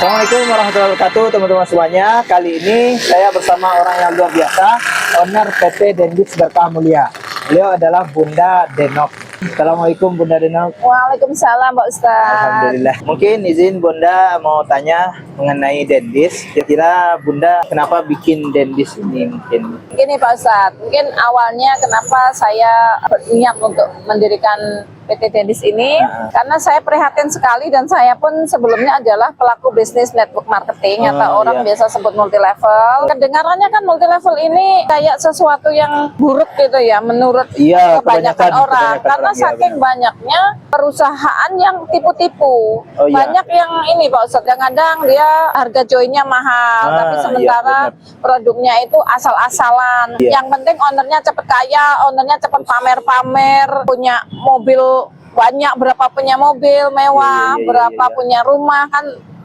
Assalamualaikum warahmatullahi wabarakatuh, teman-teman semuanya. Kali ini saya bersama orang yang luar biasa, owner PT Dendis Berkah Mulia. Beliau adalah Bunda Denok. Assalamualaikum Bunda Denok. Waalaikumsalam Pak Ustaz. Alhamdulillah. Mungkin izin Bunda mau tanya mengenai Dendis. Kira-kira Bunda kenapa bikin Dendis ini mungkin? Gini Pak Ustaz, mungkin awalnya kenapa saya berniat untuk mendirikan PT Dendis ini karena saya prihatin sekali, dan saya pun sebelumnya adalah pelaku bisnis network marketing atau orang biasa sebut multi level. Kedengarannya kan multi level ini kayak sesuatu yang buruk gitu ya menurut kebanyakan orang, karena saking banyaknya perusahaan yang tipu-tipu. Banyak yang ini Pak Ustadz, kadang-kadang dia harga joinnya mahal tapi sementara produknya itu asal-asalan. Yang penting ownernya cepet kaya, ownernya cepet pamer-pamer, punya mobil banyak, berapa punya mobil mewah, berapa punya rumah,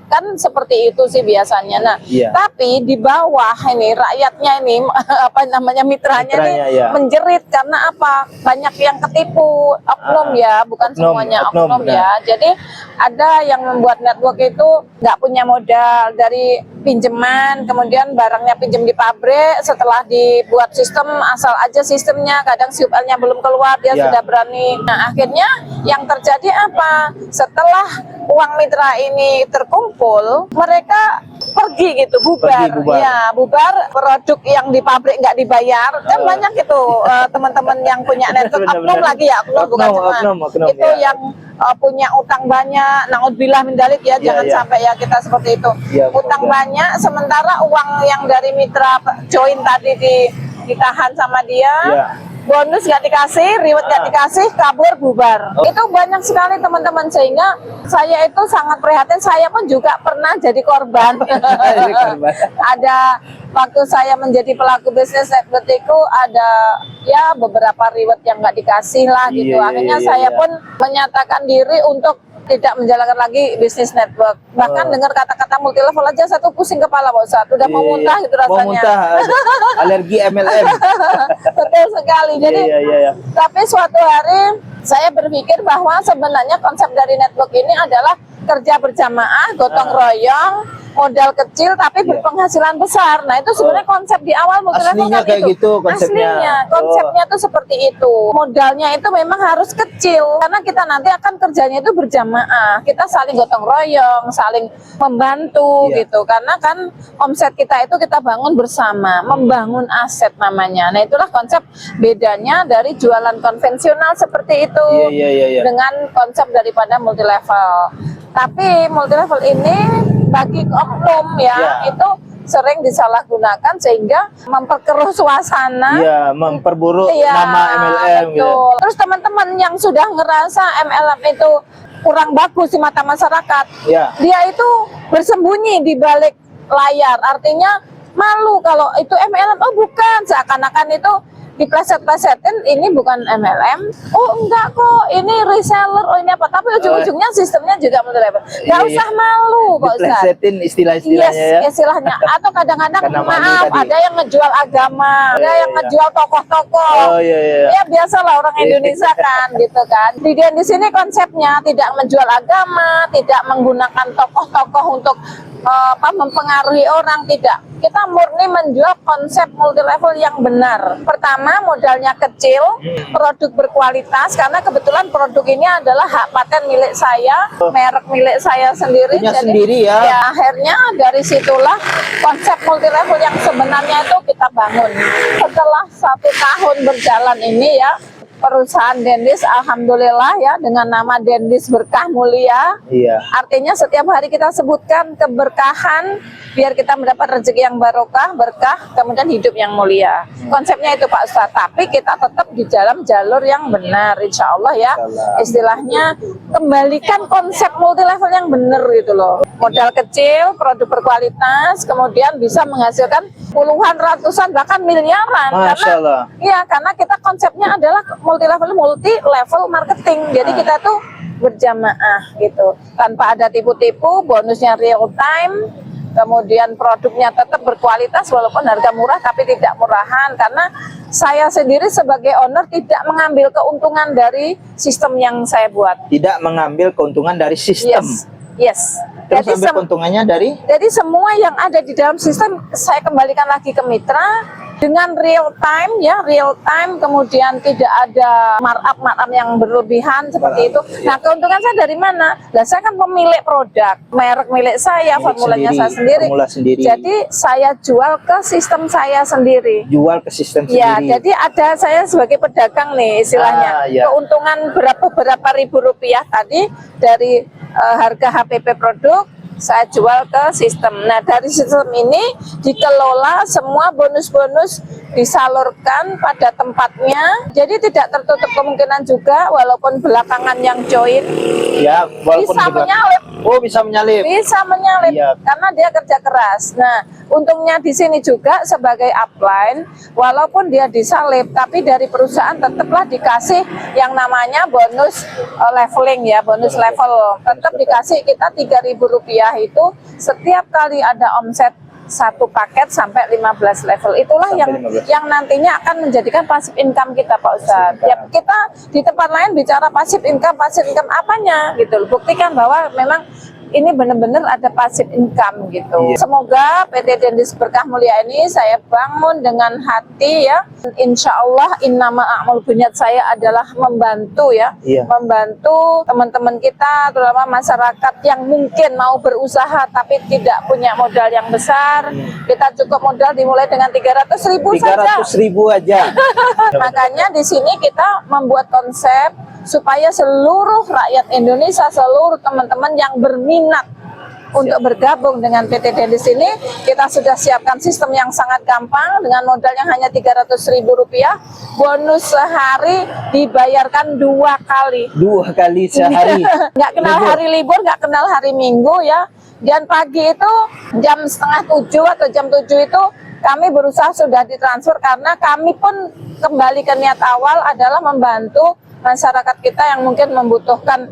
kan seperti itu sih biasanya. Nah, tapi di bawah ini rakyatnya ini apa namanya mitranya ini menjerit karena apa? Banyak yang ketipu, oknum ya, bukan semuanya oknum ya. Jadi ada yang membuat network itu nggak punya modal dari pinjaman, kemudian barangnya pinjam di pabrik, setelah dibuat sistem asal aja sistemnya, kadang CUL-nya belum keluar dia sudah berani. Nah, akhirnya yang terjadi apa? Setelah uang mitra ini terkumpul, mereka pergi gitu, bubar. Ya, bubar, produk yang di pabrik nggak dibayar. Kan banyak itu teman-teman yang punya network, oknum lagi ya, oknum bukan cuma itu yang punya utang banyak. Naudzubillah min dzalik ya, jangan sampai ya kita seperti itu. Utang banyak, sementara uang yang dari mitra join tadi ditahan sama dia. Bonus nggak dikasih, reward nggak dikasih, kabur, bubar. Itu banyak sekali teman-teman, sehingga saya itu sangat prihatin. Saya pun juga pernah jadi korban. Ada waktu saya menjadi pelaku bisnis network itu ada ya beberapa reward yang nggak dikasih lah gitu. Akhirnya saya pun menyatakan diri untuk tidak menjalankan lagi bisnis network. Bahkan dengar kata-kata multi level aja satu pusing kepala Pak Ustadz, udah mau muntah gitu rasanya. Mau muntah, alergi MLM. Betul sekali. Jadi tapi suatu hari saya berpikir bahwa sebenarnya konsep dari network ini adalah kerja berjamaah, gotong royong, modal kecil tapi berpenghasilan besar. Nah, itu sebenarnya konsep di awal multi level kan kayak itu. Gitu konsepnya. Aslinya konsepnya tuh seperti itu. Modalnya itu memang harus kecil karena kita nanti akan kerjanya itu berjamaah. Kita saling gotong royong, saling membantu gitu. Karena kan omset kita itu kita bangun bersama, membangun aset namanya. Nah, itulah konsep bedanya dari jualan konvensional seperti itu dengan konsep daripada multi level. Tapi multi level ini bagi oknum itu sering disalahgunakan sehingga memperkeruh suasana, memperburuk nama MLM gitu. Terus teman-teman yang sudah ngerasa MLM itu kurang bagus di mata masyarakat, dia itu bersembunyi di balik layar, artinya malu kalau itu MLM. Oh bukan, seakan-akan itu dipleset-plesetin, ini bukan MLM. Oh enggak kok, ini reseller, oh ini apa. Tapi ujung-ujungnya sistemnya juga multi level. Gak usah malu Pak Ustadz. Diplesetin istilah-istilahnya istilahnya. Atau kadang-kadang maaf, ada yang ngejual agama, ada yang ngejual tokoh-tokoh. Ya biasalah orang Indonesia kan gitu kan. Di sini konsepnya tidak menjual agama, tidak menggunakan tokoh-tokoh untuk mempengaruhi orang, tidak. Kita murni menjual konsep multi level yang benar. Pertama, modalnya kecil, produk berkualitas, karena kebetulan produk ini adalah hak paten milik saya, merek milik saya sendiri. Jadi akhirnya dari situlah konsep multi level yang sebenarnya itu kita bangun. Setelah 1 tahun berjalan ini ya, perusahaan Dendis alhamdulillah ya dengan nama Dendis Berkah Mulia. Artinya setiap hari kita sebutkan keberkahan biar kita mendapat rezeki yang barokah, berkah, kemudian hidup yang mulia. Konsepnya itu Pak Ustadz, tapi kita tetap di dalam jalur yang benar insya Allah ya. Istilahnya kembalikan konsep multi level yang benar gitu loh. Modal kecil, produk berkualitas, kemudian bisa menghasilkan puluhan, ratusan, bahkan miliaran. Karena kita konsepnya adalah multi level marketing. Jadi kita tuh berjamaah gitu, tanpa ada tipu-tipu, bonusnya real time, kemudian produknya tetap berkualitas walaupun harga murah tapi tidak murahan. Karena saya sendiri sebagai owner tidak mengambil keuntungan dari sistem yang saya buat. Tidak mengambil keuntungan dari sistem. Yes. Terus Jadi ambil keuntungannya dari Jadi semua yang ada di dalam sistem saya kembalikan lagi ke mitra dengan real time ya, real time, kemudian tidak ada markup yang berlebihan seperti itu. Nah, keuntungan saya dari mana? Nah, saya kan pemilik produk, merek milik saya, formulanya saya sendiri. formula sendiri. Jadi saya jual ke sistem saya sendiri. Jual ke sistem Ya, sendiri. jadi ada saya sebagai pedagang nih istilahnya. Ya. Keuntungan berapa ribu rupiah tadi dari harga HPP produk saya jual ke sistem. Nah, dari sistem ini dikelola semua bonus-bonus disalurkan pada tempatnya. Jadi tidak tertutup kemungkinan juga walaupun belakangan yang join Ya, walaupun bisa di belakang. menyalip. Oh, bisa menyalip. Bisa menyalip Iya. karena dia kerja keras. Nah, untungnya di sini juga sebagai upline, walaupun dia disalip, tapi dari perusahaan tetaplah dikasih yang namanya bonus leveling ya, bonus level. Tetap dikasih kita Rp3.000 itu setiap kali ada omset satu paket sampai 15 level. Itulah Sampai 15. yang nantinya akan menjadikan passive income kita, Pak Ustadz. Ya, kita di tempat lain bicara passive income apanya gitu loh. Buktikan bahwa memang ini benar-benar ada passive income gitu. Iya. Semoga PT Dendis Berkah Mulia ini saya bangun dengan hati ya. Insya Allah innama a'mal bunyat, saya adalah membantu ya. Iya. Membantu teman-teman kita, terutama masyarakat yang mungkin mau berusaha tapi tidak punya modal yang besar. Kita cukup modal dimulai dengan 300.000 saja. 300.000 aja. Makanya di sini kita membuat konsep supaya seluruh rakyat Indonesia, seluruh teman-teman yang berminat untuk bergabung dengan PT Dendis ini, kita sudah siapkan sistem yang sangat gampang dengan modal yang hanya Rp300.000. Bonus sehari dibayarkan 2 kali. 2 kali sehari. Nggak kenal hari libur, nggak kenal hari Minggu ya. Dan pagi itu jam setengah 7 atau jam 7 itu kami berusaha sudah ditransfer karena kami pun kembali ke niat awal adalah membantu masyarakat kita yang mungkin membutuhkan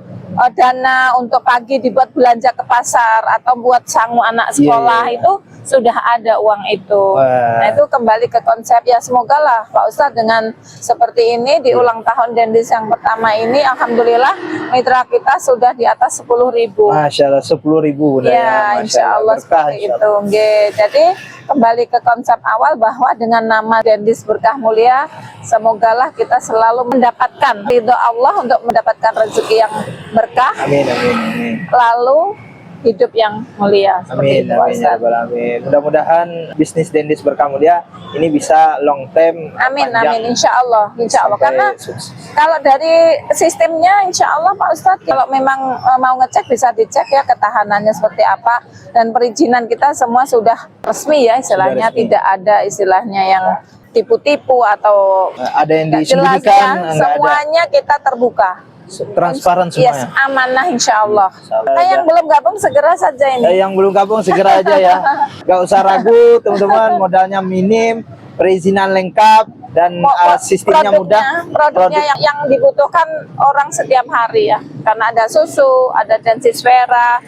dana untuk pagi dibuat belanja ke pasar atau buat sangu anak sekolah. Iya. Itu sudah ada uang itu. Wah. Nah, itu kembali ke konsep ya, semoga lah Pak Ustadz dengan seperti ini di ulang tahun Dendis yang pertama ini, alhamdulillah mitra kita sudah di atas 10.000. Masya Allah, 10.000 Bunda. Ya, Masya insya Allah Berkah, seperti insya itu. Nggih. Jadi kembali ke konsep awal bahwa dengan nama Dendis Berkah Mulia, semogalah kita selalu mendapatkan ridho Allah untuk mendapatkan rezeki yang berkah, Amin, amin, amin. lalu hidup yang mulia. Seperti Amin, itu, amin, ya Ustaz. Rabbal alamin. Mudah-mudahan bisnis Dendis Berkah Mulia ini bisa long term. Amin, panjang, amin, insya Allah. sampai Karena sukses. kalau dari sistemnya, insya Allah Pak Ustadz, kalau memang mau ngecek bisa dicek ya ketahanannya seperti apa, dan perizinan kita semua sudah resmi ya istilahnya, Sudah resmi. tidak ada istilahnya yang tipu-tipu atau Ada yang nggak jelas disembunyikan, ya. enggak ada. Semuanya kita terbuka. Transparan Yes, semuanya. amanah insya Allah. Allah. Nah, yang belum gabung segera saja ini. Yang belum gabung segera aja ya. Gak usah ragu teman-teman, modalnya minim, perizinan lengkap, dan sistemnya mudah. Produknya yang dibutuhkan orang setiap hari ya, karena ada susu, ada Densisfera,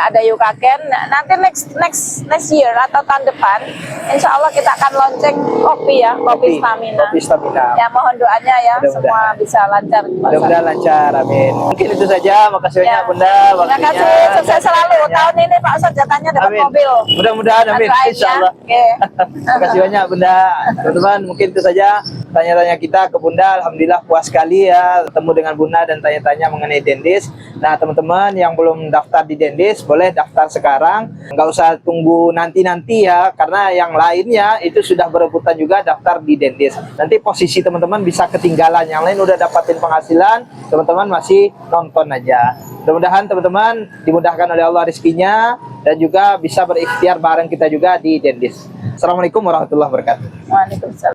ada Yukaken. Nah, nanti next year atau tahun depan, insya Allah kita akan launching kopi ya, kopi stamina. Kopi stamina. Ya, mohon doanya ya, Mudah-mudahan. semua bisa lancar. Mudah-mudahan lancar, amin. Mungkin itu saja, makasih banyak Ya. Bunda. Terima waktunya. kasih, sukses selalu. Ya. Tahun ini Pak Ustadz jatahnya dapat Amin. mobil. Mudah-mudahan, amin. Doain Insya ya. Allah. Oke. Makasih banyak Bunda. Teman-teman, mungkin itu saja tanya-tanya kita ke Bunda. Alhamdulillah puas sekali ya ketemu dengan Bunda dan tanya-tanya mengenai Dendis. Nah, teman-teman yang belum daftar di Dendis boleh daftar sekarang. Nggak usah tunggu nanti-nanti ya, karena yang lainnya itu sudah berebutan juga daftar di Dendis. Nanti posisi teman-teman bisa ketinggalan. Yang lain udah dapatin penghasilan, teman-teman masih nonton aja. Mudah-mudahan teman-teman dimudahkan oleh Allah rezekinya dan juga bisa berikhtiar bareng kita juga di Dendis. Assalamualaikum warahmatullahi wabarakatuh. Waalaikumsalam.